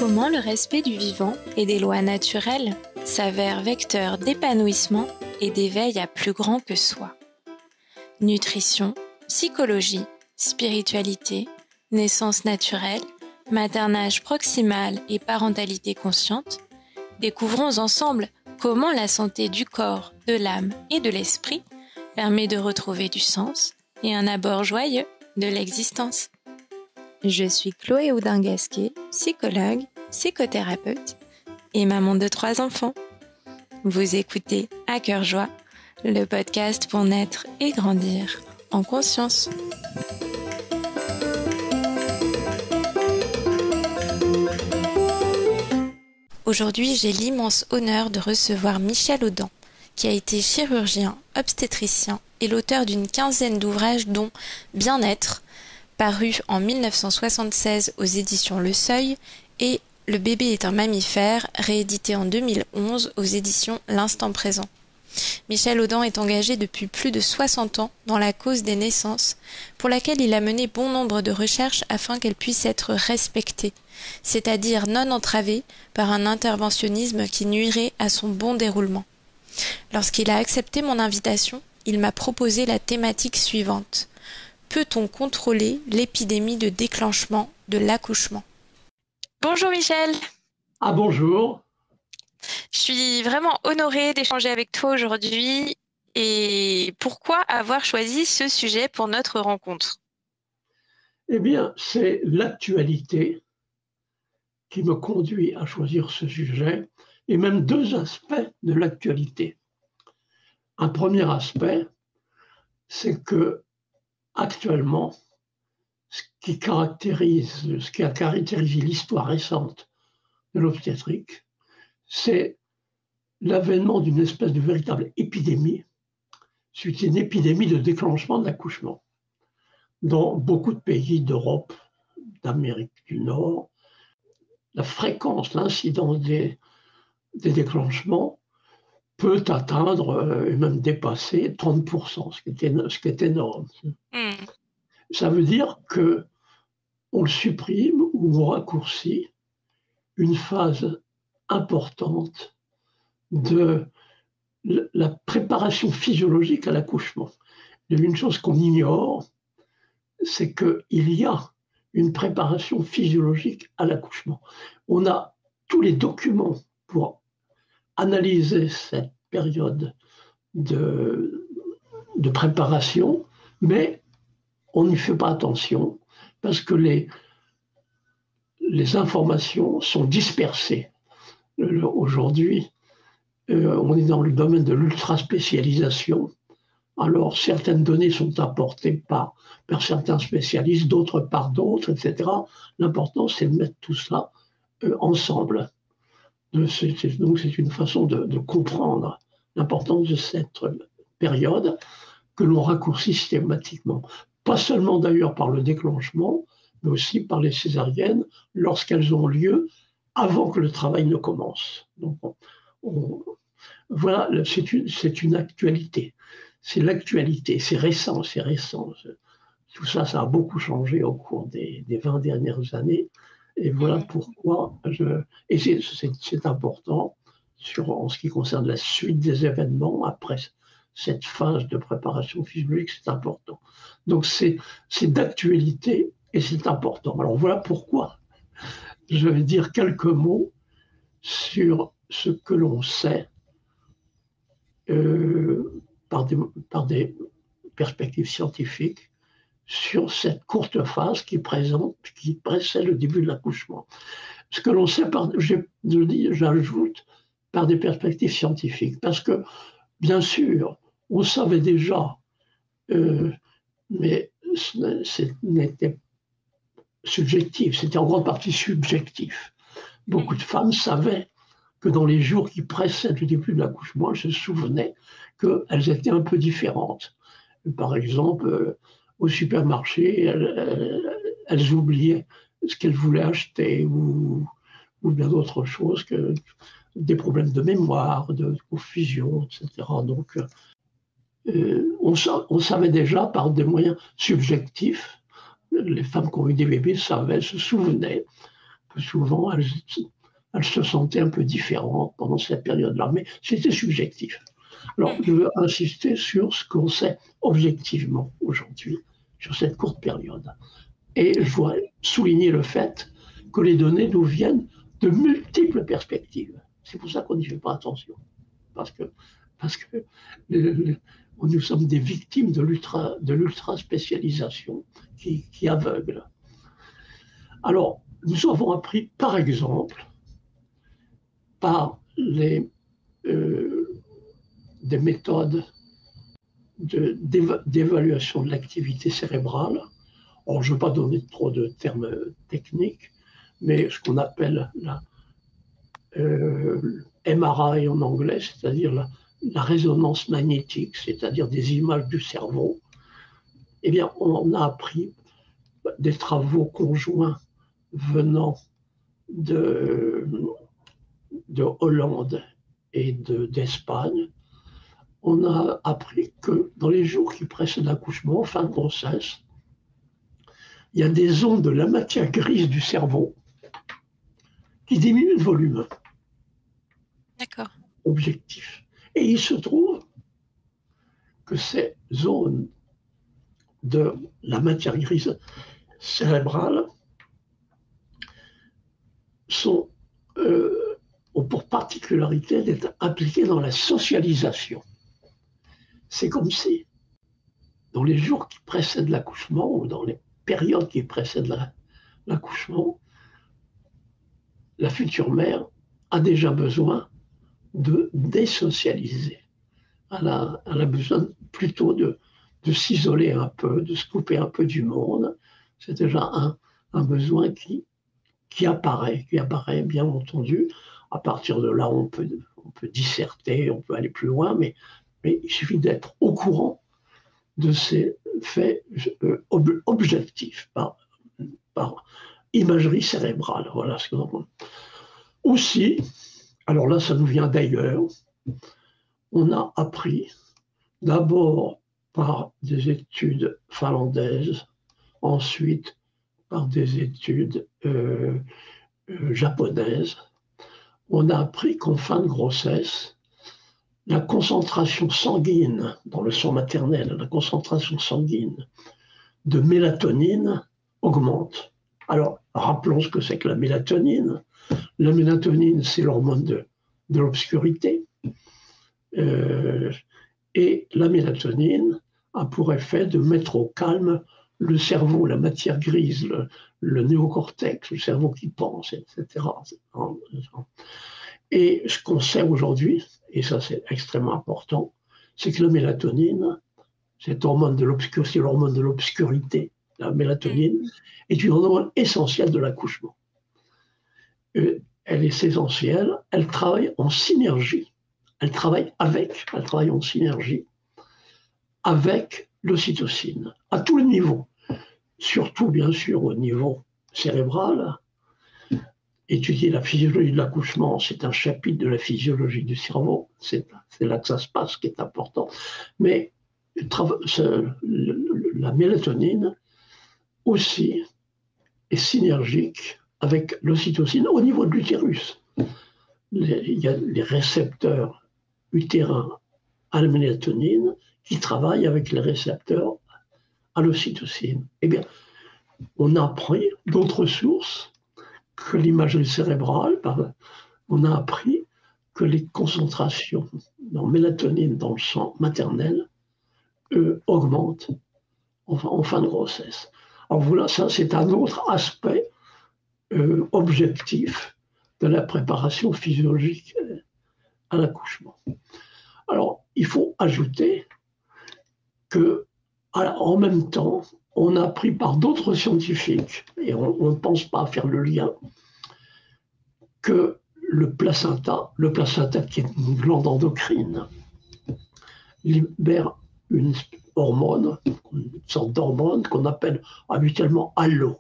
Comment le respect du vivant et des lois naturelles s'avère vecteur d'épanouissement et d'éveil à plus grand que soi. Nutrition, psychologie, spiritualité, naissance naturelle, maternage proximal et parentalité consciente, découvrons ensemble comment la santé du corps, de l'âme et de l'esprit permet de retrouver du sens et un abord joyeux de l'existence. Je suis Chloé Houdin-Gasquet, psychologue, psychothérapeute et maman de 3 enfants. Vous écoutez À Cœur Joie, le podcast pour naître et grandir en conscience. Aujourd'hui, j'ai l'immense honneur de recevoir Michel Audin, qui a été chirurgien, obstétricien et l'auteur d'une quinzaine d'ouvrages dont Bien-être, paru en 1976 aux éditions Le Seuil, et Le bébé est un mammifère, réédité en 2011 aux éditions L'Instant Présent. Michel Audin est engagé depuis plus de 60 ans dans la cause des naissances, pour laquelle il a mené bon nombre de recherches afin qu'elles puissent être respectées, c'est-à-dire non entravées par un interventionnisme qui nuirait à son bon déroulement. Lorsqu'il a accepté mon invitation, il m'a proposé la thématique suivante. Peut-on contrôler l'épidémie de déclenchement de l'accouchement ? Bonjour Michel. Ah bonjour. Je suis vraiment honorée d'échanger avec toi aujourd'hui. Et pourquoi avoir choisi ce sujet pour notre rencontre ? Eh bien, c'est l'actualité qui me conduit à choisir ce sujet, et même 2 aspects de l'actualité. Un premier aspect, c'est que actuellement, ce qui a caractérisé l'histoire récente de l'obstétrique, c'est l'avènement d'une espèce de véritable épidémie, c'est une épidémie de déclenchement de l'accouchement. Dans beaucoup de pays d'Europe, d'Amérique du Nord, la fréquence, l'incidence des déclenchements peut atteindre et même dépasser 30%, ce qui est énorme. Ça veut dire qu'on le supprime ou on raccourcit une phase importante de la préparation physiologique à l'accouchement. Il y a une chose qu'on ignore, c'est qu'il y a une préparation physiologique à l'accouchement. On a tous les documents pour analyser cette période de préparation, mais on n'y fait pas attention parce que les informations sont dispersées. Aujourd'hui, on est dans le domaine de l'ultra-spécialisation. Alors, certaines données sont apportées par certains spécialistes, d'autres par d'autres, etc. L'important, c'est de mettre tout ça ensemble. Donc, c'est une façon de comprendre l'importance de cette période que l'on raccourcit systématiquement. Pas seulement d'ailleurs par le déclenchement, mais aussi par les césariennes lorsqu'elles ont lieu avant que le travail ne commence. Donc, voilà, c'est une actualité. C'est l'actualité, c'est récent. Tout ça, ça a beaucoup changé au cours des 20 dernières années. Et voilà pourquoi et c'est important en ce qui concerne la suite des événements après cette phase de préparation physiologique, c'est important. Donc c'est d'actualité et c'est important. Alors voilà pourquoi je vais dire quelques mots sur ce que l'on sait par des perspectives scientifiques sur cette courte phase qui précède le début de l'accouchement. Ce que l'on sait, j'ajoute, par des perspectives scientifiques, parce que, bien sûr, on savait déjà, mais ce n'était subjectif, c'était en grande partie subjectif. Beaucoup de femmes savaient que dans les jours qui précèdent le début de l'accouchement, elles se souvenaient qu'elles étaient un peu différentes. Par exemple, au supermarché, elles oubliaient ce qu'elles voulaient acheter ou bien d'autres choses, des problèmes de mémoire, de confusion, etc. Donc, on savait déjà par des moyens subjectifs, les femmes qui ont eu des bébés se souvenaient que souvent elles se sentaient un peu différentes pendant cette période-là, mais c'était subjectif. Alors, je veux insister sur ce qu'on sait objectivement aujourd'hui, sur cette courte période. Et je voudrais souligner le fait que les données nous viennent de multiples perspectives. C'est pour ça qu'on n'y fait pas attention. Parce que nous sommes des victimes de l'ultra-spécialisation qui aveugle. Alors, nous avons appris, par exemple, par des méthodes d'évaluation de l'activité cérébrale. Alors, je ne veux pas donner trop de termes techniques, mais ce qu'on appelle la MRI en anglais, c'est-à-dire la résonance magnétique, c'est-à-dire des images du cerveau, eh bien, on a appris des travaux conjoints venant de Hollande et d'Espagne. On a appris que dans les jours qui précèdent l'accouchement, en fin de grossesse, il y a des ondes de la matière grise du cerveau qui diminuent de volume. D'accord. Objectif. Et il se trouve que ces zones de la matière grise cérébrale ont pour particularité d'être impliquées dans la socialisation. C'est comme si, dans les jours qui précèdent l'accouchement ou dans les périodes qui précèdent l'accouchement, la future mère a déjà besoin de désocialiser. Elle a besoin plutôt de s'isoler un peu, de se couper un peu du monde. C'est déjà un besoin qui apparaît bien entendu. À partir de là, on peut disserter, on peut aller plus loin, mais il suffit d'être au courant de ces faits objectifs par imagerie cérébrale. Voilà ce que l'on pense. Aussi, alors là, ça nous vient d'ailleurs, on a appris d'abord par des études finlandaises, ensuite par des études japonaises, on a appris qu'en fin de grossesse, la concentration sanguine dans le sang maternel, la concentration sanguine de mélatonine augmente. Alors, rappelons ce que c'est que la mélatonine. La mélatonine, c'est l'hormone de l'obscurité. Et la mélatonine a pour effet de mettre au calme le cerveau, la matière grise, le néocortex, le cerveau qui pense, etc. Et ce qu'on sait aujourd'hui, et ça c'est extrêmement important, c'est que la mélatonine, cette hormone de l'obscurité, c'est l'hormone de l'obscurité, la mélatonine, est une hormone essentielle de l'accouchement. Elle est essentielle, elle travaille en synergie, elle travaille en synergie avec l'ocytocine, à tous les niveaux, surtout bien sûr au niveau cérébral. Étudier la physiologie de l'accouchement, c'est un chapitre de la physiologie du cerveau, c'est là que ça se passe, ce qui est important. Mais la mélatonine aussi est synergique avec l'ocytocine au niveau de l'utérus. Il y a les récepteurs utérins à la mélatonine qui travaillent avec les récepteurs à l'ocytocine. Eh bien, on a appris d'autres sources que l'imagerie cérébrale. On a appris que les concentrations en mélatonine dans le sang maternel augmentent en fin de grossesse. Alors voilà, ça c'est un autre aspect objectif de la préparation physiologique à l'accouchement. Alors, il faut ajouter que, en même temps, on a appris par d'autres scientifiques, et on ne pense pas à faire le lien, que le placenta qui est une glande endocrine, libère une hormone, une sorte d'hormone qu'on appelle habituellement allo.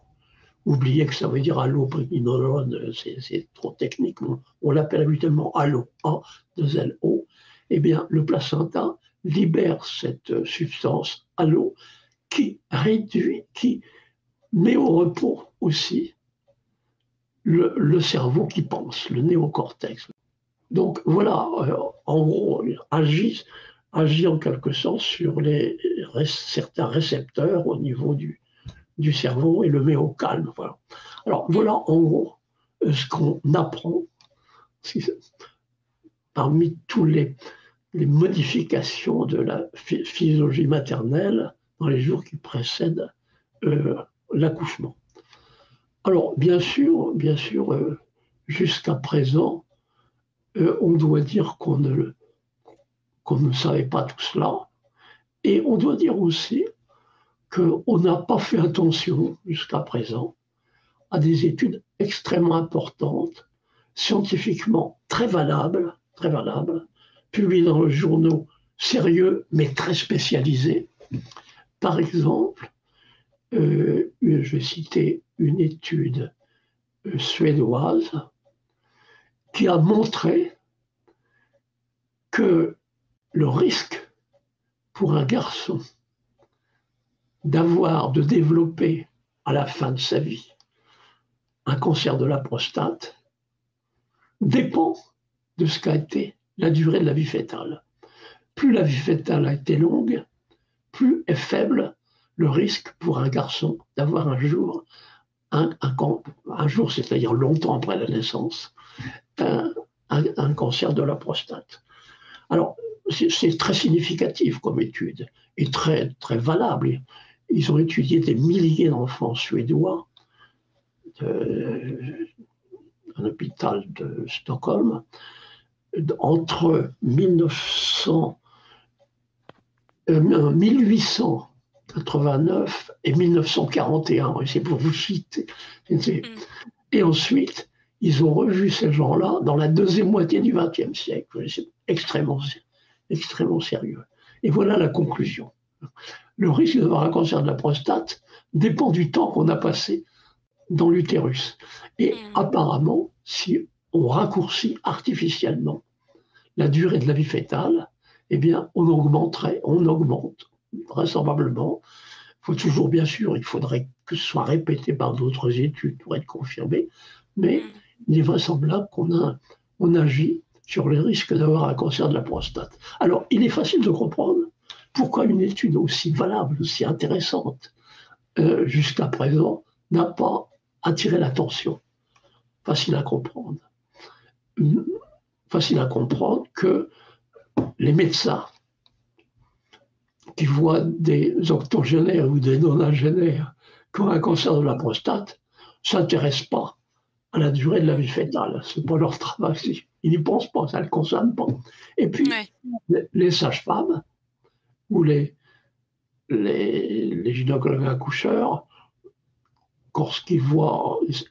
Oubliez que ça veut dire allopregnénolone, c'est trop technique, on l'appelle habituellement allo, A2LO. Eh bien, le placenta libère cette substance allo qui réduit, qui met au repos aussi le cerveau qui pense, le néocortex. Donc voilà, en gros, agit en quelque sorte sur certains récepteurs au niveau du cerveau et le met au calme. Voilà. Alors voilà en gros ce qu'on apprend parmi tous les modifications de la physiologie maternelle dans les jours qui précèdent l'accouchement. Alors bien sûr, jusqu'à présent, on doit dire qu'on ne savait pas tout cela, et on doit dire aussi qu'on n'a pas fait attention jusqu'à présent à des études extrêmement importantes, scientifiquement très valables, publiées dans les journaux sérieux mais très spécialisés. Par exemple, je vais citer une étude suédoise qui a montré que le risque pour un garçon de développer à la fin de sa vie un cancer de la prostate dépend de ce qu'a été la durée de la vie fœtale. Plus la vie fœtale a été longue, plus est faible le risque pour un garçon d'avoir un jour, c'est-à-dire longtemps après la naissance, un cancer de la prostate. Alors, c'est très significatif comme étude et très, très valable. Ils ont étudié des milliers d'enfants suédois un hôpital de Stockholm entre 1889 et 1941, et c'est pour vous citer. Et ensuite, ils ont revu ces gens-là dans la deuxième moitié du XXe siècle. C'est extrêmement sérieux. Et voilà la conclusion. Le risque d'avoir un cancer de la prostate dépend du temps qu'on a passé dans l'utérus. Et apparemment, si on raccourcit artificiellement la durée de la vie fœtale, eh bien, on augmente vraisemblablement. Bien sûr, il faudrait que ce soit répété par d'autres études pour être confirmé, mais il est vraisemblable qu'on agit sur les risques d'avoir un cancer de la prostate. Alors, il est facile de comprendre pourquoi une étude aussi valable, aussi intéressante, jusqu'à présent, n'a pas attiré l'attention. Facile à comprendre que les médecins qui voient des octogénaires ou des nonagénaires qui ont un cancer de la prostate ne s'intéressent pas à la durée de la vie fœtale. Ce n'est pas leur travail. Ils n'y pensent pas, ça ne le concerne pas. Et puis, les sages-femmes ou les gynécologues accoucheurs, lorsqu'ils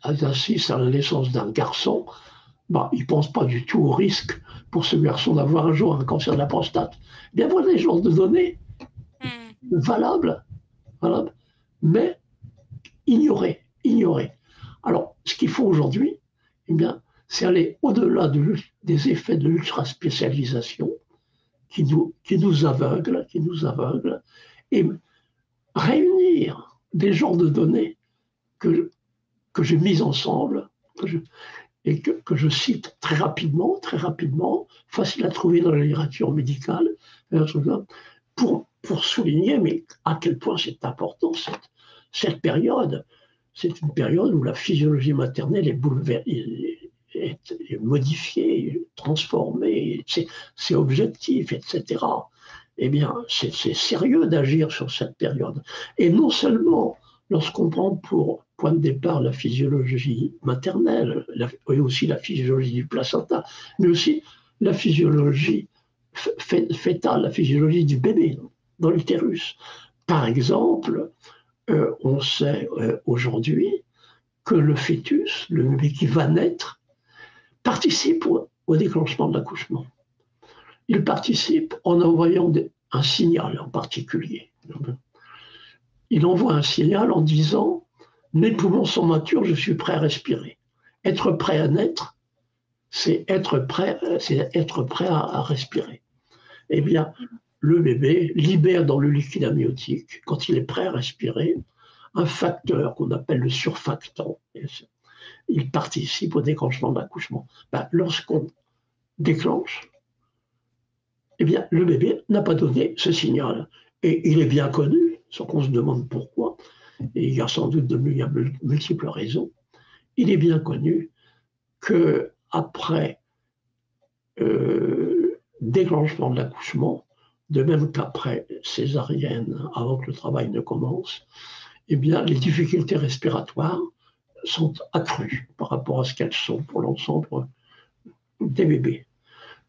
assistent à la naissance d'un garçon, ils ne pensent pas du tout au risque pour ce garçon d'avoir un jour un cancer de la prostate. Bien voilà des genres de données valables, mais ignorées. Alors, ce qu'il faut aujourd'hui, c'est aller au-delà des effets de l'ultra-spécialisation qui nous aveuglent, et réunir des genres de données que j'ai mises ensemble, et que je cite très rapidement, facile à trouver dans la littérature médicale, pour souligner à quel point c'est important cette période. C'est une période où la physiologie maternelle est modifiée, transformée, c'est objectif, etc. Eh bien, c'est sérieux d'agir sur cette période. Et non seulement lorsqu'on prend pour point de départ la physiologie maternelle, et aussi la physiologie du placenta, mais aussi la physiologie fœtale, la physiologie du bébé dans l'utérus. Par exemple, on sait aujourd'hui que le fœtus, le bébé qui va naître, participe au déclenchement de l'accouchement. Il participe en envoyant un signal en particulier. Il envoie un signal en disant « Mes poumons sont matures, je suis prêt à respirer ». Être prêt à naître, c'est être prêt à respirer. Eh bien, le bébé libère dans le liquide amniotique, quand il est prêt à respirer, un facteur qu'on appelle le surfactant. il participe au déclenchement de l'accouchement. Ben, lorsqu'on déclenche, eh bien, le bébé n'a pas donné ce signal. Et il est bien connu, sans qu'on se demande pourquoi, et il y a sans doute de multiples raisons, il est bien connu qu'après déclenchement de l'accouchement, de même qu'après césarienne, avant que le travail ne commence, eh bien, les difficultés respiratoires sont accrues par rapport à ce qu'elles sont pour l'ensemble des bébés.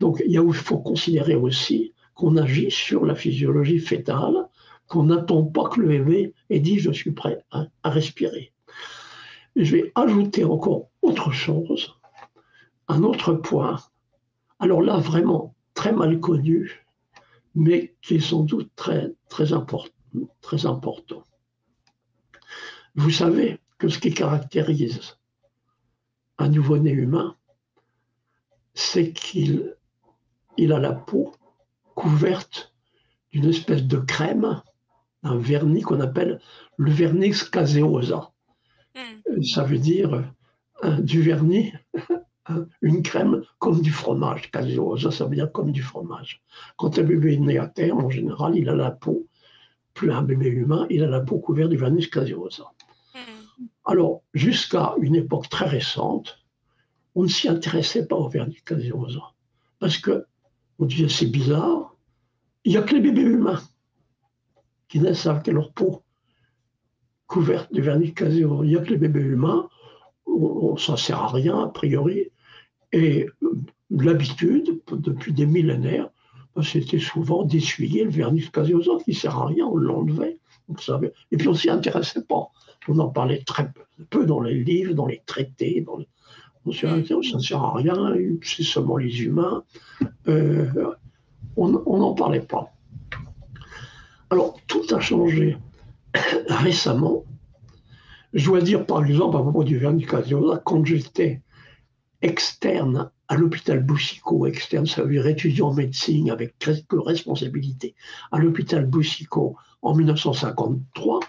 Donc, il faut considérer aussi qu'on agit sur la physiologie fœtale, qu'on n'attend pas que le bébé ait dit « je suis prêt à respirer ». Je vais ajouter encore autre chose, un autre point, alors là, vraiment très mal connu, mais qui est sans doute très, très important. Vous savez que ce qui caractérise un nouveau-né humain, c'est qu'il a la peau couverte d'une espèce de crème, un vernis qu'on appelle le vernix caseosa. Ça veut dire du vernis, une crème comme du fromage. Caseosa, ça veut dire comme du fromage. Quand un bébé est né à terre, en général, il a la peau, plus un bébé humain, il a la peau couverte du vernix caseosa. Alors, jusqu'à une époque très récente, on ne s'y intéressait pas au vernix caseosa. Parce qu'on disait, c'est bizarre, il n'y a que les bébés humains qui naissent avec leur peau couverte de vernix caseosa. Il n'y a que les bébés humains, ça ne sert à rien, a priori. Et l'habitude, depuis des millénaires, c'était souvent d'essuyer le vernix caseosa qui ne sert à rien, on l'enlevait. Et puis on ne s'y intéressait pas. On en parlait très peu dans les livres, dans les traités. Ça ne sert à rien, c'est seulement les humains. On n'en parlait pas. Alors, tout a changé récemment. Je dois dire, par exemple, à propos du vernix caseosa, quand j'étais externe à l'hôpital Boucicaut, externe, ça veut dire étudiant en médecine avec quelques responsabilités, à l'hôpital Boucicaut en 1953,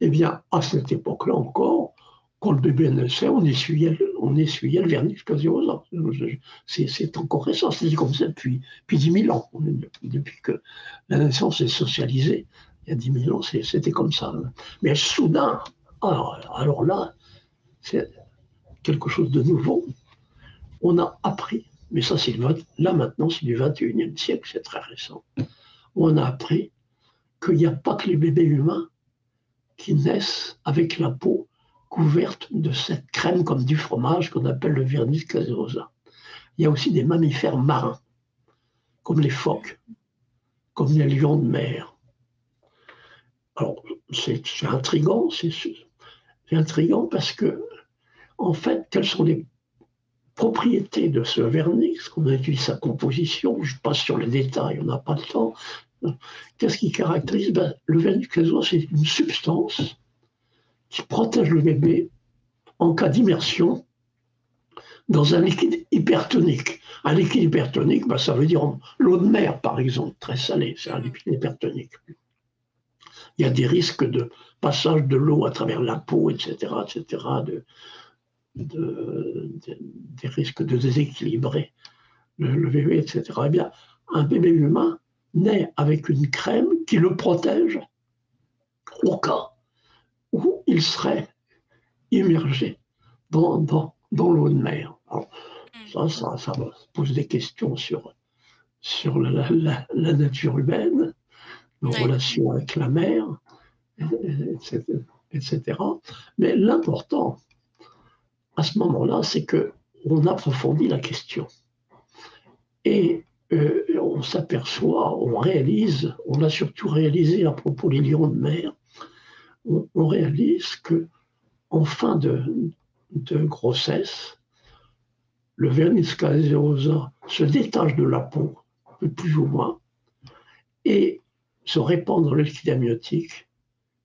eh bien, à cette époque-là encore, quand le bébé naissait, on essuyait le vernix caseosa. C'est encore récent, c'est comme ça depuis 10 000 ans, depuis que la naissance est socialisée. Il y a 10 000 ans, c'était comme ça. Mais soudain, alors là, c'est quelque chose de nouveau. On a appris, mais ça là maintenant c'est du 21e siècle, c'est très récent, on a appris qu'il n'y a pas que les bébés humains qui naissent avec la peau couverte de cette crème comme du fromage qu'on appelle le vernix caseosa. Il y a aussi des mammifères marins, comme les phoques, comme les lions de mer. Alors c'est intriguant, parce que, en fait, quelles sont les propriétés de ce vernix, qu'on a étudié sa composition, je passe sur les détails, on n'a pas le temps. Qu'est-ce qui caractérise? Le vernix caseosa, c'est une substance qui protège le bébé en cas d'immersion dans un liquide hypertonique. Un liquide hypertonique, ça veut dire l'eau de mer, par exemple, très salée, c'est un liquide hypertonique. Il y a des risques de passage de l'eau à travers la peau, etc., des risques de déséquilibrer le bébé, etc. Eh bien, un bébé humain naît avec une crème qui le protège au cas où il serait immergé dans l'eau de mer. Alors, ça pose des questions sur la nature humaine, nos relations avec la mer, etc. Mais l'important, à ce moment-là, c'est qu'on approfondit la question. Et on s'aperçoit, on a surtout réalisé à propos des lions de mer, on réalise qu'en fin de grossesse, le vernix caseosa se détache de la peau, plus ou moins, et se répand dans le liquide amniotique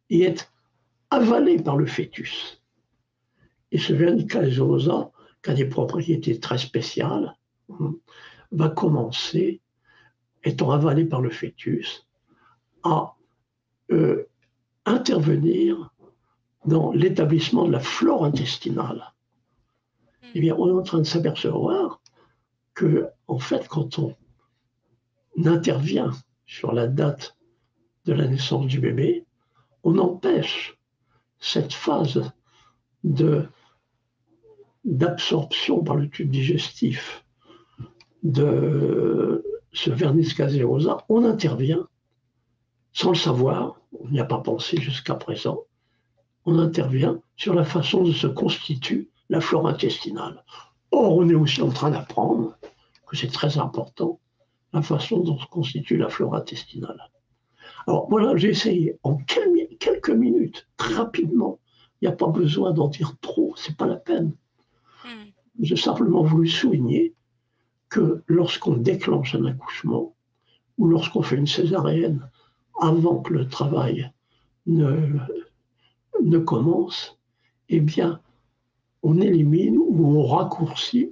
et est avalé par le fœtus. Et ce vernix caseosa, qui a des propriétés très spéciales, va commencer, étant avalé par le fœtus, à intervenir dans l'établissement de la flore intestinale. Eh bien, on est en train de s'apercevoir que, en fait, quand on intervient sur la date de la naissance du bébé, on empêche cette phase d'absorption par le tube digestif de ce vernis caseosa. On intervient sans le savoir, on n'y a pas pensé jusqu'à présent, on intervient sur la façon dont se constitue la flore intestinale. Or, on est aussi en train d'apprendre, que c'est très important, la façon dont se constitue la flore intestinale. Alors voilà, j'ai essayé en quelques minutes, très rapidement, il n'y a pas besoin d'en dire trop, c'est pas la peine. J'ai simplement voulu souligner que lorsqu'on déclenche un accouchement, ou lorsqu'on fait une césarienne avant que le travail ne commence, eh bien, on élimine ou on raccourcit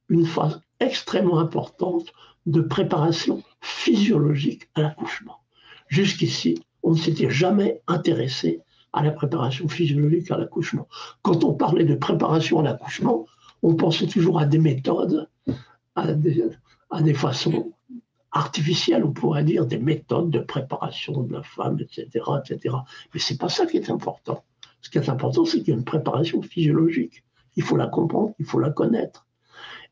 une phase extrêmement importante de préparation physiologique à l'accouchement. Jusqu'ici, on ne s'était jamais intéressé à la préparation physiologique à l'accouchement. Quand on parlait de préparation à l'accouchement, on pensait toujours à des méthodes, à des façons artificielles, on pourrait dire, des méthodes de préparation de la femme, etc., etc. Mais ce n'est pas ça qui est important. Ce qui est important, c'est qu'il y a une préparation physiologique. Il faut la comprendre, il faut la connaître.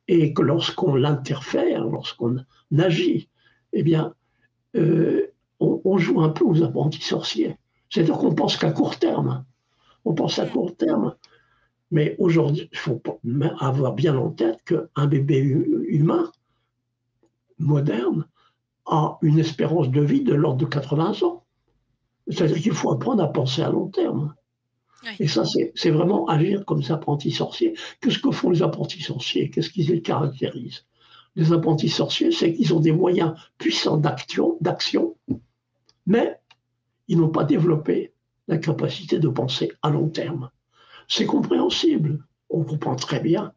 Et que lorsqu'on l'interfère, lorsqu'on agit, eh bien, on joue un peu aux apprentis sorciers. C'est-à-dire qu'on pense qu'à court terme. On pense à court terme. Mais aujourd'hui, il faut avoir bien en tête qu'un bébé humain moderne a une espérance de vie de l'ordre de 80 ans. C'est-à-dire qu'il faut apprendre à penser à long terme. Oui. Et ça, c'est vraiment agir comme des apprentis sorciers. Qu'est-ce que font les apprentis sorciers? Qu'est-ce qui les caractérise? Les apprentis sorciers, c'est qu'ils ont des moyens puissants d'action, mais ils n'ont pas développé la capacité de penser à long terme. C'est compréhensible. On comprend très bien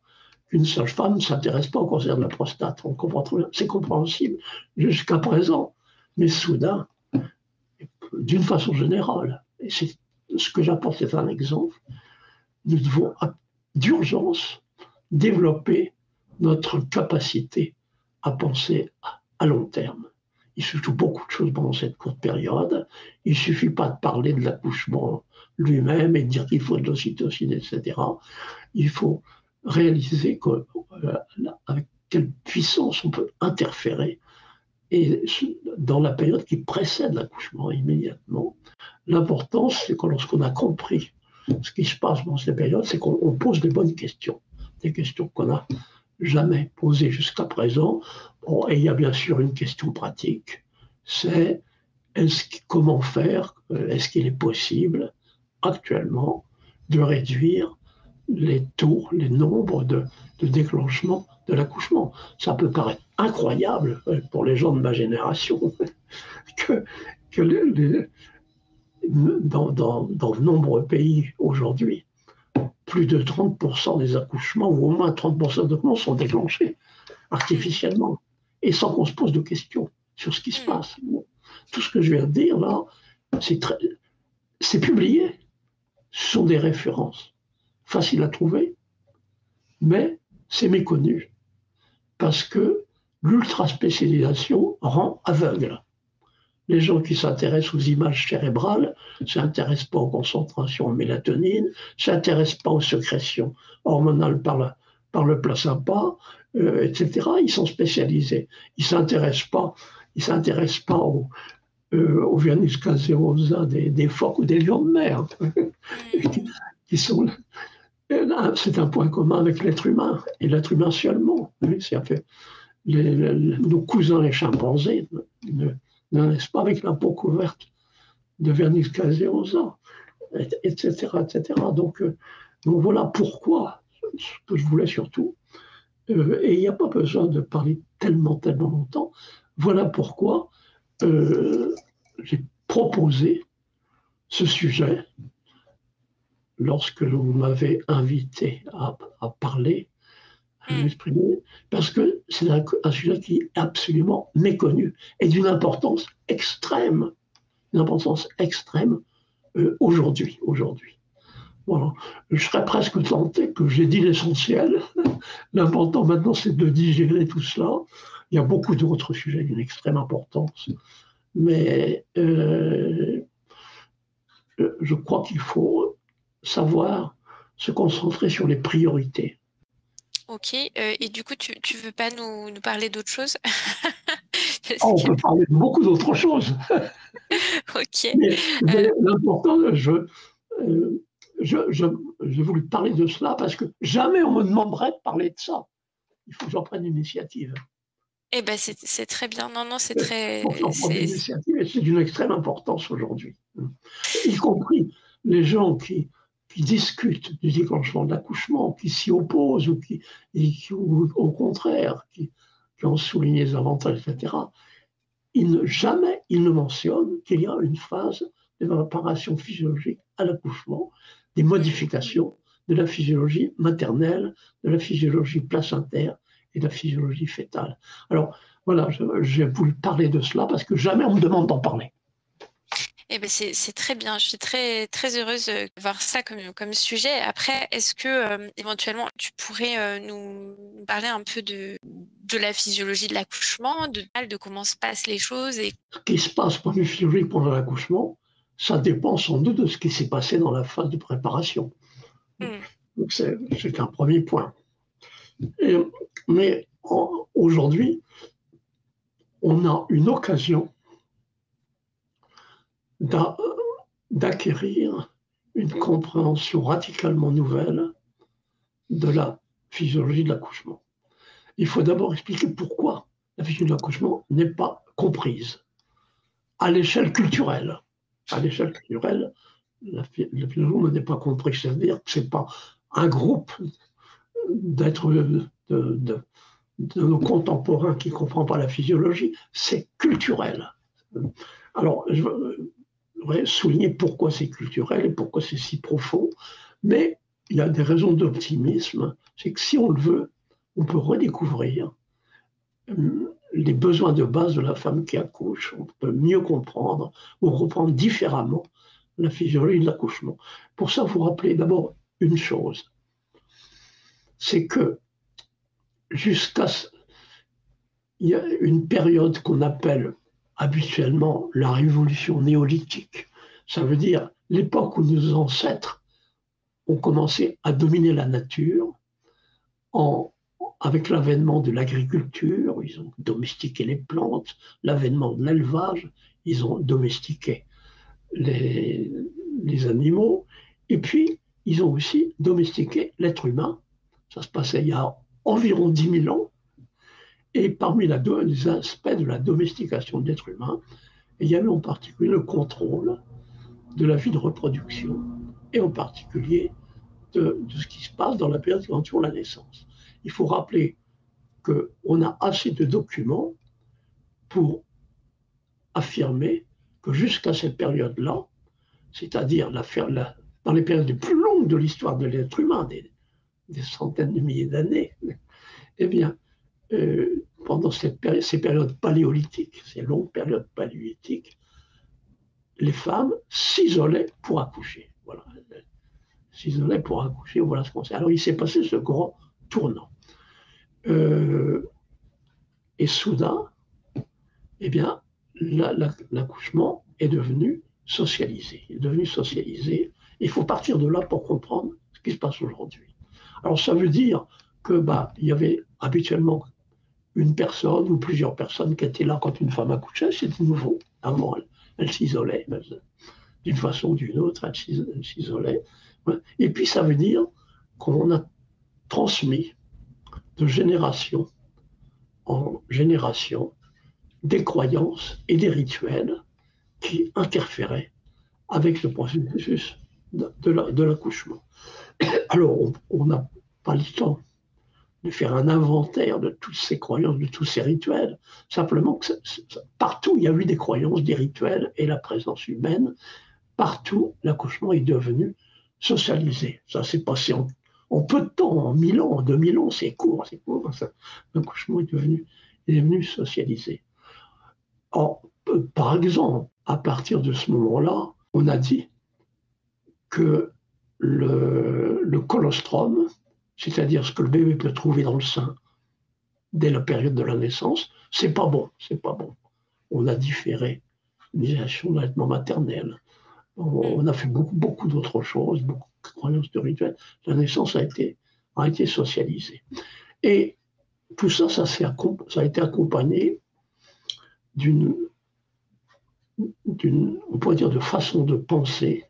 qu'une sage-femme ne s'intéresse pas au cancer de la prostate. On comprend très bien. C'est compréhensible jusqu'à présent. Mais soudain, d'une façon générale, et c'est ce que j'apporte, c'est un exemple, nous devons d'urgence développer notre capacité à penser à long terme. Il se joue beaucoup de choses pendant cette courte période. Il ne suffit pas de parler de l'accouchement lui-même et de dire qu'il faut de l'ocytocine, etc. Il faut réaliser avec quelle puissance on peut interférer. Et dans la période qui précède l'accouchement, immédiatement, l'important, c'est que lorsqu'on a compris ce qui se passe dans cette période, c'est qu'on pose des bonnes questions, des questions qu'on n'a jamais posées jusqu'à présent. Bon, et il y a bien sûr une question pratique, c'est comment faire, est-ce qu'il est possible actuellement de réduire les taux, les nombres de déclenchement de l'accouchement. Ça peut paraître incroyable pour les gens de ma génération que dans de nombreux pays aujourd'hui, plus de 30% des accouchements, ou au moins 30% des accouchements sont déclenchés artificiellement et sans qu'on se pose de questions sur ce qui se passe. Tout ce que je viens de dire là, c'est publié. Ce sont des références faciles à trouver, mais c'est méconnu parce que l'ultra-spécialisation rend aveugle. Les gens qui s'intéressent aux images cérébrales ne s'intéressent pas aux concentrations en mélatonine, ne s'intéressent pas aux sécrétions hormonales par le placenta, etc. Ils sont spécialisés. Ils ne s'intéressent pas au vernis caseosa des phoques ou des lions de mer, qui sont... C'est un point commun avec l'être humain, et l'être humain seulement. Nos cousins les chimpanzés ne naissent pas avec la peau couverte de vernis caseosa, etc., etc. Donc voilà pourquoi, ce que je voulais surtout, et il n'y a pas besoin de parler tellement longtemps, voilà pourquoi j'ai proposé ce sujet lorsque vous m'avez invité à parler, à m'exprimer, parce que c'est un sujet qui est absolument méconnu et d'une importance extrême aujourd'hui. Voilà. Je serais presque tenté que j'ai dit l'essentiel. L'important maintenant, c'est de digérer tout cela. Il y a beaucoup d'autres sujets d'une extrême importance, mais je crois qu'il faut savoir se concentrer sur les priorités. Ok, et du coup, tu veux pas nous parler d'autre chose? Parce On que, peut parler de beaucoup d'autres choses, ok. mais l'important, euh, je, je, j'ai voulu parler de cela parce que jamais on me demanderait de parler de ça. Il faut que j'en prenne l'initiative. Eh ben, c'est très bien. Non, non, c'est Il faut que très, j'en prenne l'initiative et c'est d'une extrême importance aujourd'hui. Y compris les gens qui discutent du déclenchement de l'accouchement, qui s'y opposent ou au contraire, qui ont souligné les avantages, etc. Jamais ils ne mentionnent qu'il y a une phase de préparation physiologique à l'accouchement, des modifications de la physiologie maternelle, de la physiologie placentaire et de la physiologie fœtale. Alors voilà, j'ai voulu parler de cela parce que jamais on me demande d'en parler. Eh ben c'est très bien. Je suis très très heureuse de voir ça comme sujet. Après, est-ce que éventuellement tu pourrais nous parler un peu de la physiologie de l'accouchement, de comment se passent les choses et Ce qui se passe pour une physiologie pendant l'accouchement, ça dépend sans doute de ce qui s'est passé dans la phase de préparation. Hmm. Donc c'est un premier point. Et, mais aujourd'hui, on a une occasion d'acquérir une compréhension radicalement nouvelle de la physiologie de l'accouchement. Il faut d'abord expliquer pourquoi la physiologie de l'accouchement n'est pas comprise à l'échelle culturelle. À l'échelle culturelle, la physiologie n'est pas comprise, c'est-à-dire que ce n'est pas un groupe d'êtres de nos contemporains qui ne comprend pas la physiologie, c'est culturel. Alors, je voudrais souligner pourquoi c'est culturel et pourquoi c'est si profond, mais il y a des raisons d'optimisme. C'est que si on le veut, on peut redécouvrir les besoins de base de la femme qui accouche, on peut mieux comprendre ou reprendre différemment la physiologie de l'accouchement. Pour ça, il faut rappeler d'abord une chose, c'est que jusqu'à il y a une période qu'on appelle habituellement la révolution néolithique. Ça veut dire l'époque où nos ancêtres ont commencé à dominer la nature avec l'avènement de l'agriculture, ils ont domestiqué les plantes, l'avènement de l'élevage, ils ont domestiqué les, les animaux, et puis ils ont aussi domestiqué l'être humain. Ça se passait il y a environ 10 000 ans. Et parmi les aspects de la domestication de l'être humain, il y avait en particulier le contrôle de la vie de reproduction, et en particulier de ce qui se passe dans la période qui entoure la naissance. Il faut rappeler qu'on a assez de documents pour affirmer que jusqu'à cette période-là, c'est-à-dire dans les périodes les plus longues de l'histoire de l'être humain, des centaines de milliers d'années, eh bien, pendant ces périodes paléolithiques, ces longues périodes paléolithiques, les femmes s'isolaient pour accoucher. Voilà. S'isolaient pour accoucher, voilà ce qu'on sait. Alors il s'est passé ce grand tournant. Et soudain, eh bien, l'accouchement est devenu socialisé. Il est devenu socialisé. Il faut partir de là pour comprendre ce qui se passe aujourd'hui. Alors ça veut dire que il y avait habituellement une personne ou plusieurs personnes qui étaient là quand une femme accouchait, c'était nouveau. Avant, elle s'isolait d'une façon ou d'une autre, elle s'isolait. Et puis ça veut dire qu'on a transmis de génération en génération des croyances et des rituels qui interféraient avec le processus de l'accouchement. Alors, on n'a pas le temps de faire un inventaire de toutes ces croyances, de tous ces rituels. Simplement que partout, il y a eu des croyances, des rituels et la présence humaine. Partout, l'accouchement est devenu socialisé. Ça s'est passé en peu de temps, en 1000 ans, en 2000 ans, c'est court, c'est court. L'accouchement est devenu socialisé. Or, par exemple, à partir de ce moment-là, on a dit que le colostrum, c'est-à-dire ce que le bébé peut trouver dans le sein dès la période de la naissance, c'est pas bon, c'est pas bon. On a différé l'initiation de l'allaitement maternel. On a fait beaucoup d'autres choses, beaucoup de croyances, de rituels. La naissance a été socialisée. Et tout ça, ça a été accompagné on pourrait dire, de façon de penser,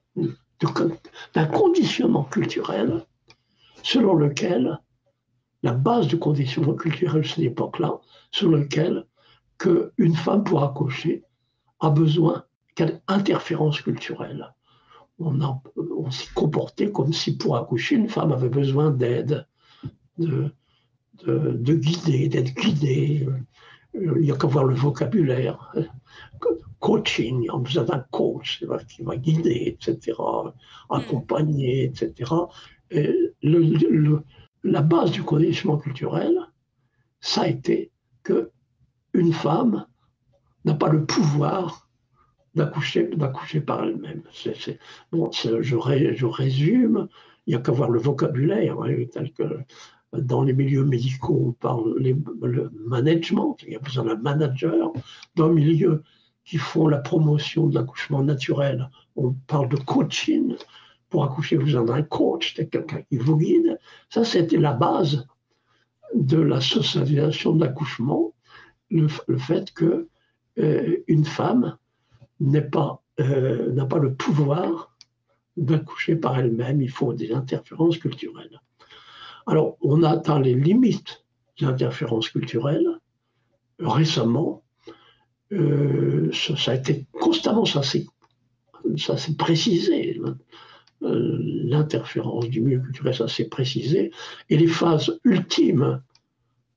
d'un conditionnement culturel selon lequel, la base du conditionnement culturel de cette époque-là, selon lequel qu'une femme pour accoucher a besoin d'interférences culturelles. On s'est comporté comme si pour accoucher, une femme avait besoin d'aide, d'être guidée. Il n'y a qu'à voir le vocabulaire. Coaching, on a besoin d'un coach qui va guider, etc., accompagner, etc. Et la base du conditionnement culturel, ça a été qu'une femme n'a pas le pouvoir d'accoucher par elle-même. Je résume, il n'y a qu'à voir le vocabulaire, tel que dans les milieux médicaux, on parle le management, il y a besoin d'un manager. Dans le milieu qui font la promotion de l'accouchement naturel, on parle de coaching. Pour accoucher, vous avez besoin d'un coach, de quelqu'un qui vous guide. Ça, c'était la base de la socialisation de l'accouchement, le fait que une femme n'a pas le pouvoir d'accoucher par elle-même. Il faut des interférences culturelles. Alors, on a atteint les limites des interférences culturelles récemment. Ça a été constamment, ça s'est précisé. L'interférence du milieu culturel, ça s'est précisé. Et les phases ultimes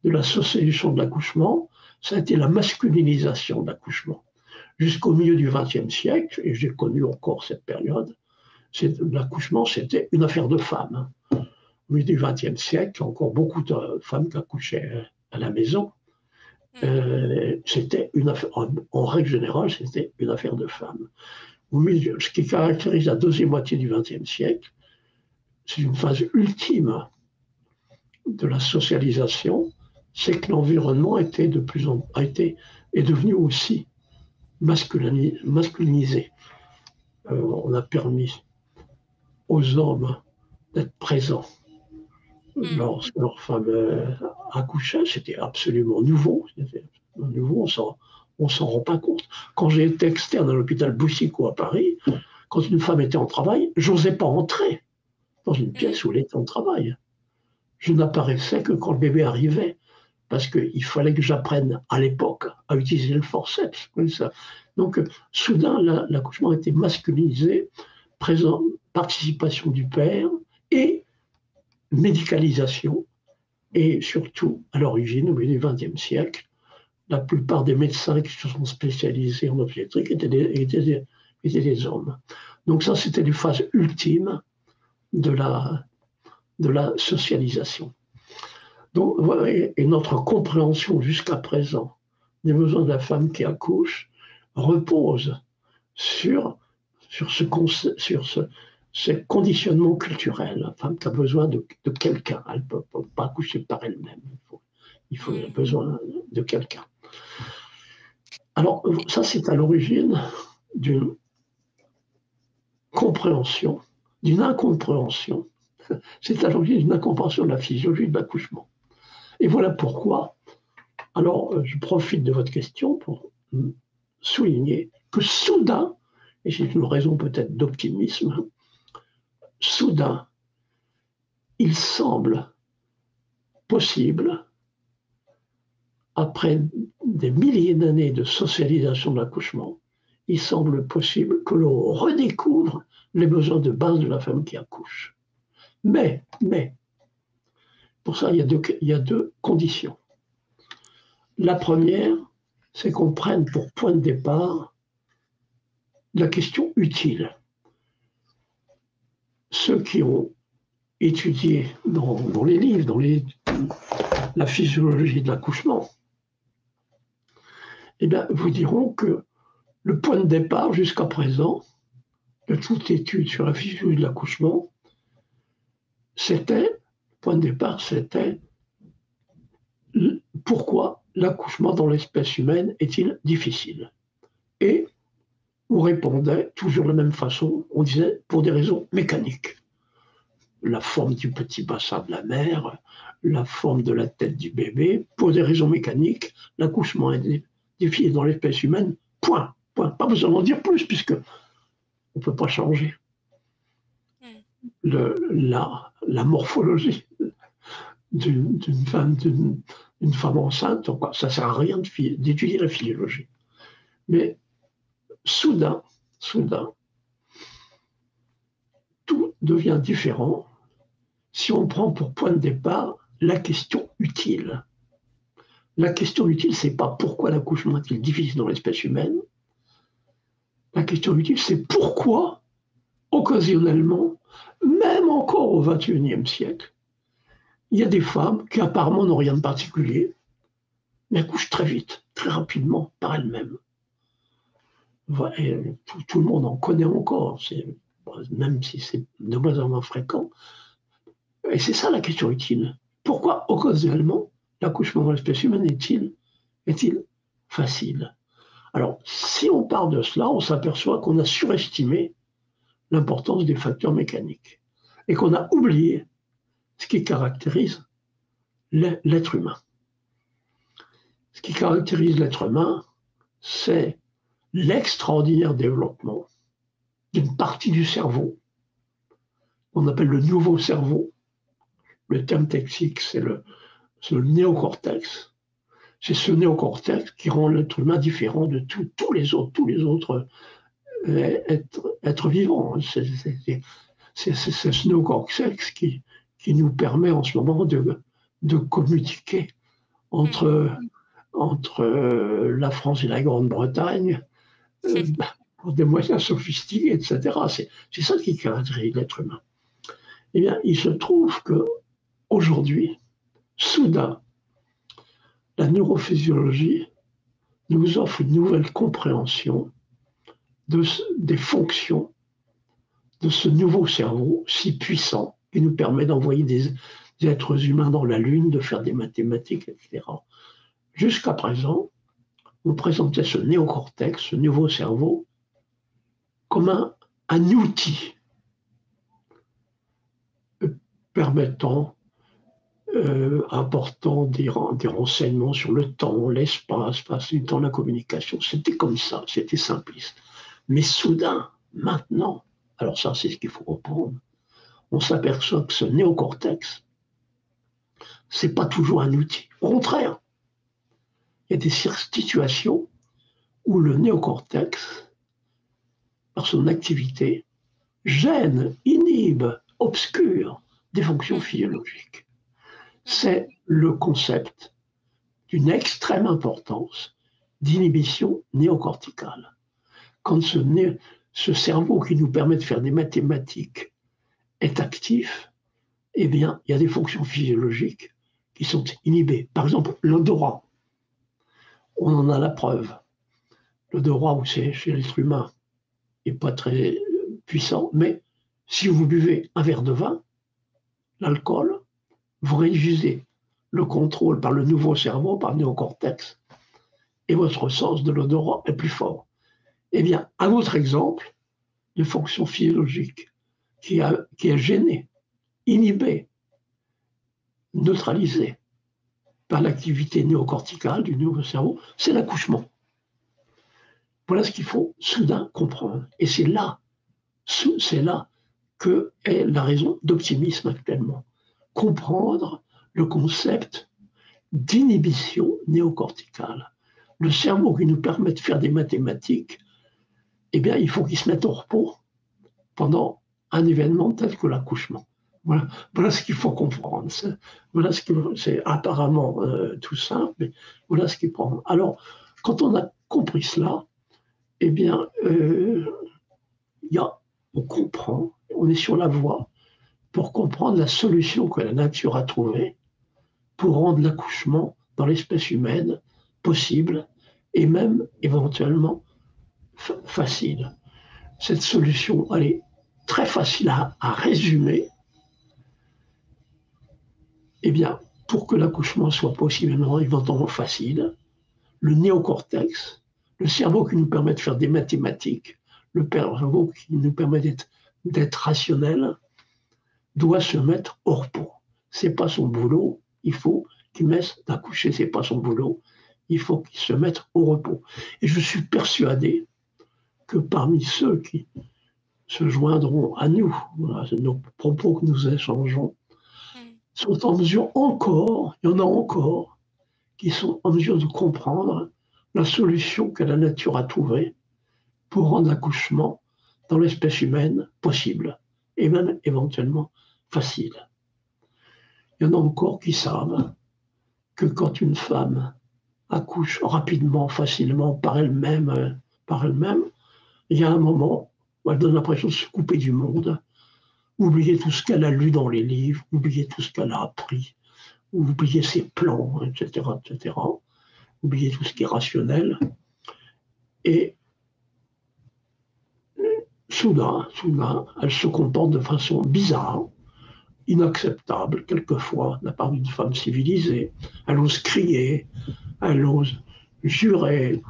de la socialisation de l'accouchement, ça a été la masculinisation de l'accouchement. Jusqu'au milieu du XXe siècle, et j'ai connu encore cette période, l'accouchement, c'était une affaire de femmes. Au milieu du XXe siècle, il y a encore beaucoup de femmes qui accouchaient à la maison. C'était une affaire, en règle générale, c'était une affaire de femmes. Au milieu, ce qui caractérise la deuxième moitié du XXe siècle, c'est une phase ultime de la socialisation, c'est que l'environnement est devenu aussi masculinisé. On a permis aux hommes d'être présents lorsque leur femme accouchait. C'était absolument nouveau. On s'en rend pas compte. Quand j'ai été externe à l'hôpital Boussicot à Paris, quand une femme était en travail, j'osais pas entrer dans une pièce où elle était en travail. Je n'apparaissais que quand le bébé arrivait, parce qu'il fallait que j'apprenne à l'époque à utiliser le forceps. Donc, soudain, l'accouchement était masculinisé, participation du père et médicalisation. Et surtout, à l'origine, au milieu du XXe siècle, la plupart des médecins qui se sont spécialisés en obstétrique étaient des hommes. Donc ça, c'était les phases ultimes de la socialisation. Donc, et notre compréhension jusqu'à présent des besoins de la femme qui accouche repose sur ce conditionnement culturel. La femme qui a besoin de quelqu'un, elle ne peut pas accoucher par elle-même. Il faut besoin de quelqu'un. Alors, ça, c'est à l'origine d'une compréhension, d'une incompréhension. C'est à l'origine d'une incompréhension de la physiologie de l'accouchement. Et voilà pourquoi, alors je profite de votre question pour souligner que soudain, et c'est une raison peut-être d'optimisme, soudain, il semble possible, après des milliers d'années de socialisation de l'accouchement, il semble possible que l'on redécouvre les besoins de base de la femme qui accouche. Mais, pour ça, il y a deux conditions. La première, c'est qu'on prenne pour point de départ la question utile. Ceux qui ont étudié dans les livres, la physiologie de l'accouchement, eh bien, vous diront que le point de départ jusqu'à présent de toute étude sur la physiologie de l'accouchement, le point de départ, c'était pourquoi l'accouchement dans l'espèce humaine est-il difficile? Et on répondait toujours de la même façon, on disait pour des raisons mécaniques. La forme du petit bassin de la mère, la forme de la tête du bébé, pour des raisons mécaniques, l'accouchement est difficile dans l'espèce humaine, point. Pas besoin d'en dire plus, puisque on ne peut pas changer la morphologie d'une femme enceinte. Ça ne sert à rien d'étudier la physiologie. Mais soudain, tout devient différent si on prend pour point de départ la question utile. La question utile, c'est pas pourquoi l'accouchement est-il difficile dans l'espèce humaine. La question utile, c'est pourquoi, occasionnellement, même encore au XXIe siècle, il y a des femmes qui apparemment n'ont rien de particulier, mais accouchent très vite, très rapidement, par elles-mêmes. Tout le monde en connaît encore, même si c'est de moins en moins fréquent. Et c'est ça la question utile. Pourquoi, occasionnellement, l'accouchement dans l'espèce humaine est-il facile? Alors, si on part de cela, on s'aperçoit qu'on a surestimé l'importance des facteurs mécaniques et qu'on a oublié ce qui caractérise l'être humain. Ce qui caractérise l'être humain, c'est l'extraordinaire développement d'une partie du cerveau qu'on appelle le nouveau cerveau. Le terme technique, c'est le néocortex. C'est ce néocortex qui rend l'être humain différent de tous les autres êtres vivants. C'est ce néocortex qui nous permet en ce moment de communiquer entre la France et la Grande-Bretagne pour des moyens sophistiqués, etc. C'est ça qui caractérise l'être humain. Eh bien, il se trouve qu'aujourd'hui, soudain, la neurophysiologie nous offre une nouvelle compréhension des fonctions de ce nouveau cerveau si puissant qui nous permet d'envoyer des êtres humains dans la Lune, de faire des mathématiques, etc. Jusqu'à présent, on présentait ce néocortex, ce nouveau cerveau, comme un outil permettant, apportant des renseignements sur le temps, l'espace, le temps, la communication. C'était comme ça, c'était simpliste. Mais soudain, maintenant, alors ça c'est ce qu'il faut comprendre, on s'aperçoit que ce néocortex, c'est pas toujours un outil. Au contraire, il y a des situations où le néocortex, par son activité, gêne, inhibe, obscure des fonctions physiologique. C'est le concept d'une extrême importance d'inhibition néocorticale. Quand ce cerveau qui nous permet de faire des mathématiques est actif, eh bien, il y a des fonctions physiologiques qui sont inhibées. Par exemple, l'odorat. On en a la preuve. L'odorat, chez l'être humain, n'est pas très puissant, mais si vous buvez un verre de vin, l'alcool, vous réduisez le contrôle par le nouveau cerveau, par le néocortex, et votre sens de l'odorat est plus fort. Eh bien, un autre exemple de fonction physiologique qui est gênée, inhibée, neutralisée par l'activité néocorticale du nouveau cerveau, c'est l'accouchement. Voilà ce qu'il faut soudain comprendre. Et c'est là que est la raison d'optimisme actuellement. Comprendre le concept d'inhibition néocorticale. Le cerveau qui nous permet de faire des mathématiques, eh bien, il faut qu'il se mette au repos pendant un événement tel que l'accouchement. Voilà ce qu'il faut comprendre. C'est apparemment tout simple, mais voilà ce qu'il prend. Alors, quand on a compris cela, eh bien, on comprend, on est sur la voie pour comprendre la solution que la nature a trouvée pour rendre l'accouchement dans l'espèce humaine possible et même éventuellement facile. Cette solution, elle est très facile à résumer. Eh bien, pour que l'accouchement soit possiblement éventuellement facile, le néocortex, le cerveau qui nous permet de faire des mathématiques, le cerveau qui nous permet d'être rationnel, doit se mettre au repos. C'est pas son boulot, il faut qu'il mette d'accoucher, c'est pas son boulot, il faut qu'il se mette au repos. Et je suis persuadé que parmi ceux qui se joindront à nous, voilà, nos propos que nous échangeons, sont en mesure encore, il y en a encore, qui sont en mesure de comprendre la solution que la nature a trouvée pour rendre l'accouchement dans l'espèce humaine possible, et même éventuellement facile. Il y en a encore qui savent que quand une femme accouche rapidement, facilement, par elle-même, il y a un moment où elle donne l'impression de se couper du monde, oublier tout ce qu'elle a lu dans les livres, oublier tout ce qu'elle a appris, oublier ses plans, etc., oublier tout ce qui est rationnel. Et soudain, elle se comporte de façon bizarre, inacceptable, quelquefois, de la part d'une femme civilisée. Elle ose crier, elle ose jurer,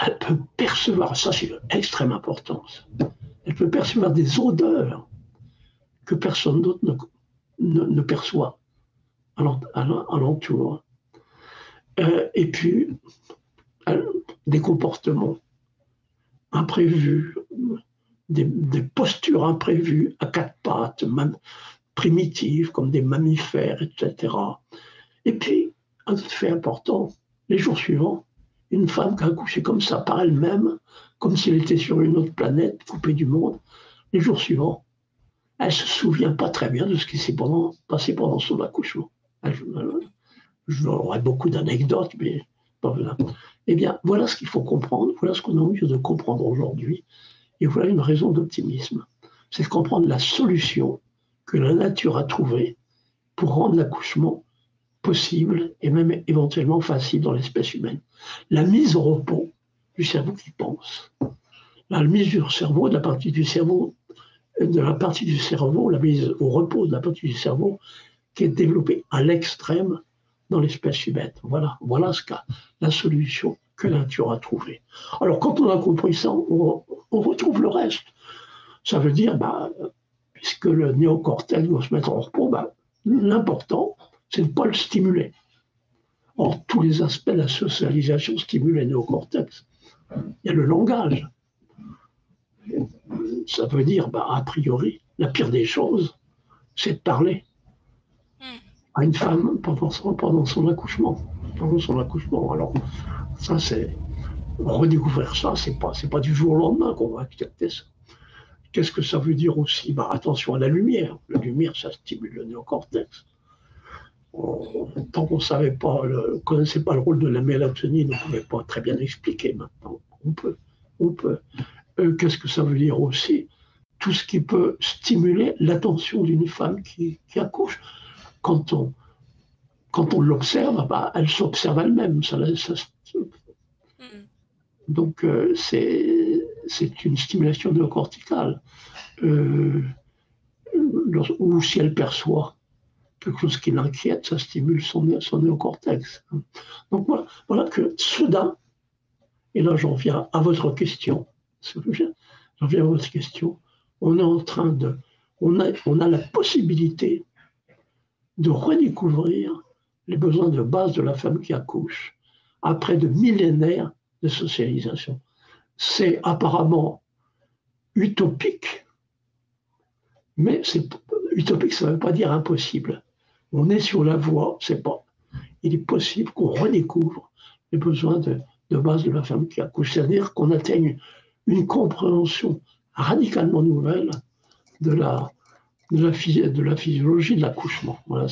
elle peut percevoir, ça c'est extrêmement important, elle peut percevoir des odeurs que personne d'autre ne perçoit alentour. Et puis, des comportements imprévus, des postures imprévues à quatre pattes, même primitives, comme des mammifères, etc. Et puis, un autre fait important, les jours suivants, une femme qui a accouché comme ça par elle-même, comme si elle était sur une autre planète, coupée du monde, les jours suivants, elle ne se souvient pas très bien de ce qui s'est passé pendant son accouchement. J'aurais beaucoup d'anecdotes, mais pas besoin. Eh bien, voilà ce qu'il faut comprendre, voilà ce qu'on a envie de comprendre aujourd'hui, et voilà une raison d'optimisme. C'est de comprendre la solution que la nature a trouvée pour rendre l'accouchement possible et même éventuellement facile dans l'espèce humaine. La mise au repos du cerveau qui pense. La mise du cerveau, de la partie du cerveau, la mise au repos de la partie du cerveau qui est développée à l'extrême dans l'espèce humaine. Voilà la solution que la nature a trouvée. Alors, quand on a compris ça, on retrouve le reste. Ça veut dire, puisque le néocortex doit se mettre en repos, l'important, c'est de ne pas le stimuler. Or, tous les aspects de la socialisation stimulent le néocortex. Il y a le langage. Ça veut dire, a priori, la pire des choses, c'est de parler à une femme pendant son accouchement. Alors, ça, c'est redécouvrir ça, c'est pas du jour au lendemain qu'on va accepter ça. Qu'est-ce que ça veut dire aussi? Attention à la lumière. La lumière, ça stimule le néocortex. Tant qu'on ne connaissait pas le rôle de la mélatonine, on ne pouvait pas très bien expliquer. Maintenant, on peut. Qu'est-ce que ça veut dire aussi? Tout ce qui peut stimuler l'attention d'une femme qui accouche. Quand on l'observe, elle s'observe elle-même. Donc, c'est une stimulation néocorticale. Ou si elle perçoit quelque chose qui l'inquiète, ça stimule son néocortex. Donc voilà que soudain, et là j'en viens à votre question, on est en train on a la possibilité de redécouvrir les besoins de base de la femme qui accouche après de millénaires de socialisation. C'est apparemment utopique, mais utopique, ça ne veut pas dire impossible. On est sur la voie, il est possible qu'on redécouvre les besoins de base de la femme qui accouche, c'est-à-dire qu'on atteigne une compréhension radicalement nouvelle de la physiologie de l'accouchement. Voilà,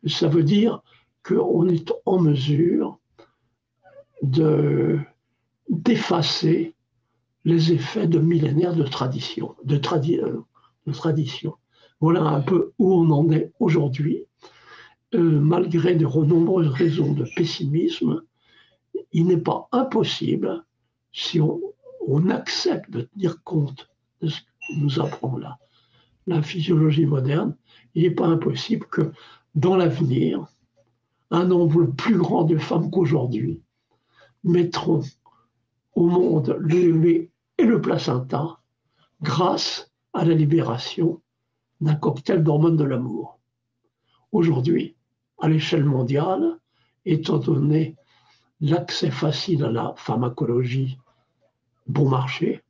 ça veut dire qu'on est en mesure d'effacer les effets de millénaires de tradition. Voilà un peu où on en est aujourd'hui. Malgré de nombreuses raisons de pessimisme, il n'est pas impossible, si on accepte de tenir compte de ce que nous apprend la physiologie moderne, il n'est pas impossible que dans l'avenir, un nombre plus grand de femmes qu'aujourd'hui mettront au monde le lait et le placenta grâce à la libération d'un cocktail d'hormones de l'amour. Aujourd'hui, à l'échelle mondiale, étant donné l'accès facile à la pharmacologie bon marché,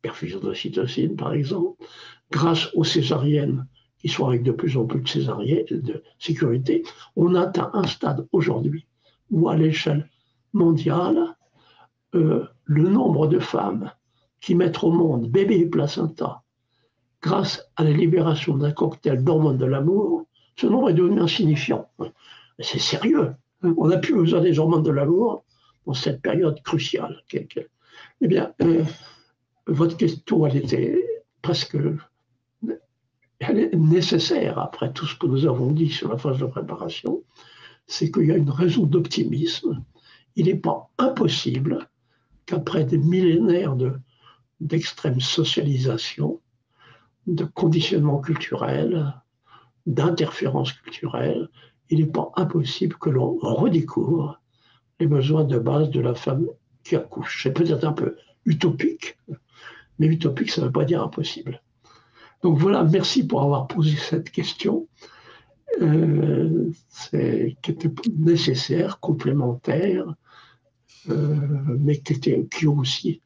perfusion d'ocytocine par exemple, grâce aux césariennes qui sont avec de plus en plus de césariennes de sécurité, on atteint un stade aujourd'hui où à l'échelle mondiale, le nombre de femmes qui mettent au monde bébé et placenta grâce à la libération d'un cocktail d'hormones de l'amour, ce nombre est devenu insignifiant. C'est sérieux. On n'a plus besoin des hormones de l'amour dans cette période cruciale. Eh bien, votre question, elle était presque elle est nécessaire après tout ce que nous avons dit sur la phase de préparation. C'est qu'il y a une raison d'optimisme. Il n'est pas impossible qu'après des millénaires d'extrême socialisation, de conditionnement culturel, d'interférences culturelles, il n'est pas impossible que l'on redécouvre les besoins de base de la femme qui accouche. C'est peut-être un peu utopique, mais utopique, ça ne veut pas dire impossible. Donc voilà, merci pour avoir posé cette question, qui était nécessaire, complémentaire, mais qui aussi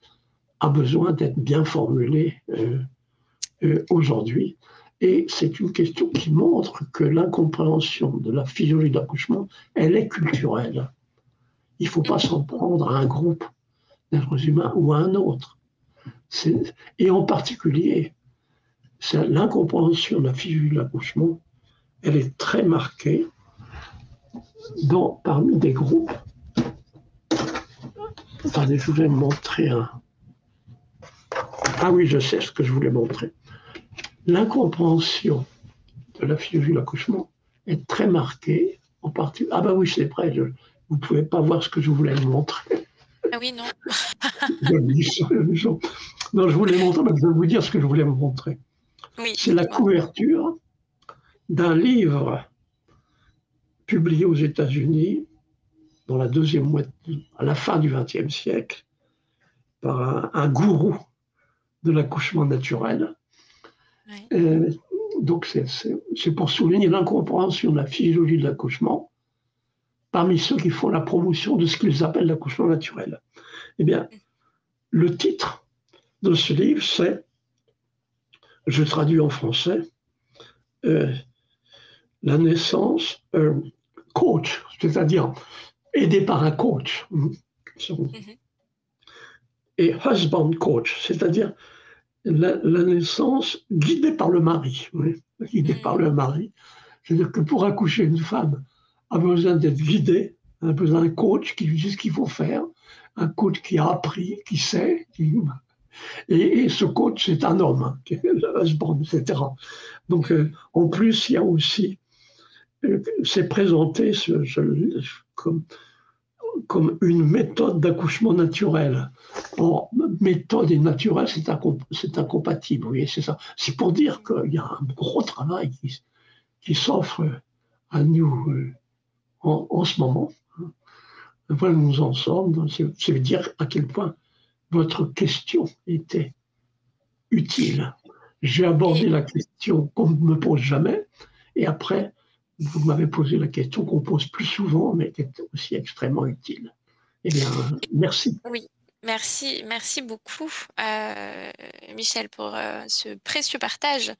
a besoin d'être bien formulée aujourd'hui. Et c'est une question qui montre que l'incompréhension de la physiologie de l'accouchement, elle est culturelle. Il ne faut pas s'en prendre à un groupe d'êtres humains ou à un autre. Et en particulier, l'incompréhension de la physiologie de l'accouchement, elle est très marquée parmi des groupes. Attendez, je voulais montrer un. Ah oui, je sais ce que je voulais montrer. L'incompréhension de la physiologie de l'accouchement est très marquée, en particulier. Ah ben oui, c'est prêt, vous ne pouvez pas voir ce que je voulais vous montrer. Ah oui, non. Non, je voulais montrer, mais je vais vous dire ce que je voulais vous montrer. Oui. C'est la couverture d'un livre publié aux États-Unis dans la deuxième moitié, à la fin du XXe siècle, par un gourou de l'accouchement naturel. Ouais. Donc c'est pour souligner l'incompréhension de la physiologie de l'accouchement parmi ceux qui font la promotion de ce qu'ils appellent l'accouchement naturel. Eh bien, le titre de ce livre, c'est, je traduis en français, la naissance coach, c'est-à-dire aidé par un coach, et husband coach, c'est-à-dire la naissance guidée par le mari. Oui, guidée par le mari. C'est-à-dire que pour accoucher, une femme a besoin d'être guidée, a besoin d'un coach qui lui dit ce qu'il faut faire, un coach qui a appris, qui sait, et ce coach, c'est un homme, le husband, etc. Donc, en plus, il y a aussi, c'est présenté comme une méthode d'accouchement naturel. Or, méthode et naturel, c'est incompatible. Vous voyez, c'est ça. C'est pour dire qu'il y a un gros travail qui s'offre à nous en ce moment. Voilà où nous en sommes. Ça veut dire à quel point votre question était utile. J'ai abordé la question qu'on ne me pose jamais, et après, vous m'avez posé la question qu'on pose plus souvent, mais qui est aussi extrêmement utile. Eh bien, merci. Oui, merci beaucoup, Michel, pour ce précieux partage.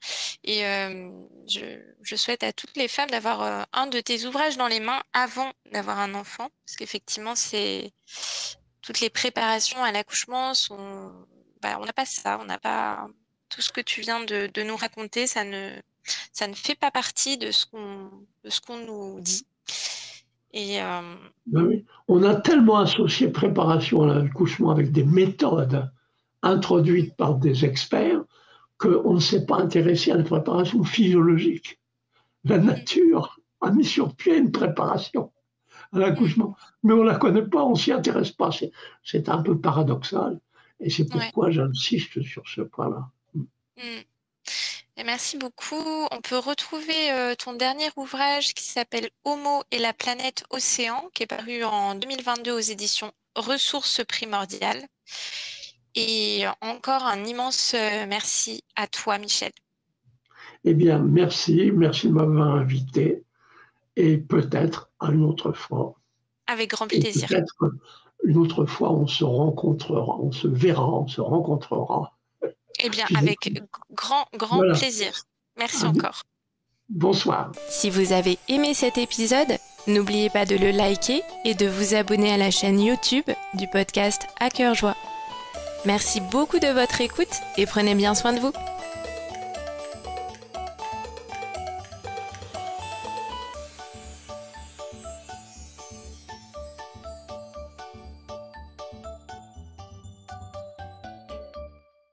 Et je souhaite à toutes les femmes d'avoir un de tes ouvrages dans les mains avant d'avoir un enfant, parce qu'effectivement, toutes les préparations à l'accouchement sont. On n'a pas ça, on n'a pas tout ce que tu viens de nous raconter, ça ne fait pas partie de ce qu'on nous dit. Et ben oui. On a tellement associé préparation à l'accouchement avec des méthodes introduites par des experts qu'on ne s'est pas intéressé à la préparation physiologique. La nature a mis sur pied une préparation à l'accouchement, mais on ne la connaît pas, on ne s'y intéresse pas. C'est un peu paradoxal, et c'est pourquoi j'insiste sur ce point-là. Et merci beaucoup. On peut retrouver ton dernier ouvrage qui s'appelle Homo et la planète Océan, qui est paru en 2022 aux éditions Ressources primordiales. Et encore un immense merci à toi, Michel. Eh bien, merci de m'avoir invité et peut-être une autre fois. Avec grand Et plaisir. peut-être une autre fois, on se rencontrera, on se verra, on se rencontrera. Eh bien, Puis, avec grand voilà. plaisir. Merci encore. Bonsoir. Si vous avez aimé cet épisode, n'oubliez pas de le liker et de vous abonner à la chaîne YouTube du podcast À Cœur Joie. Merci beaucoup de votre écoute et prenez bien soin de vous.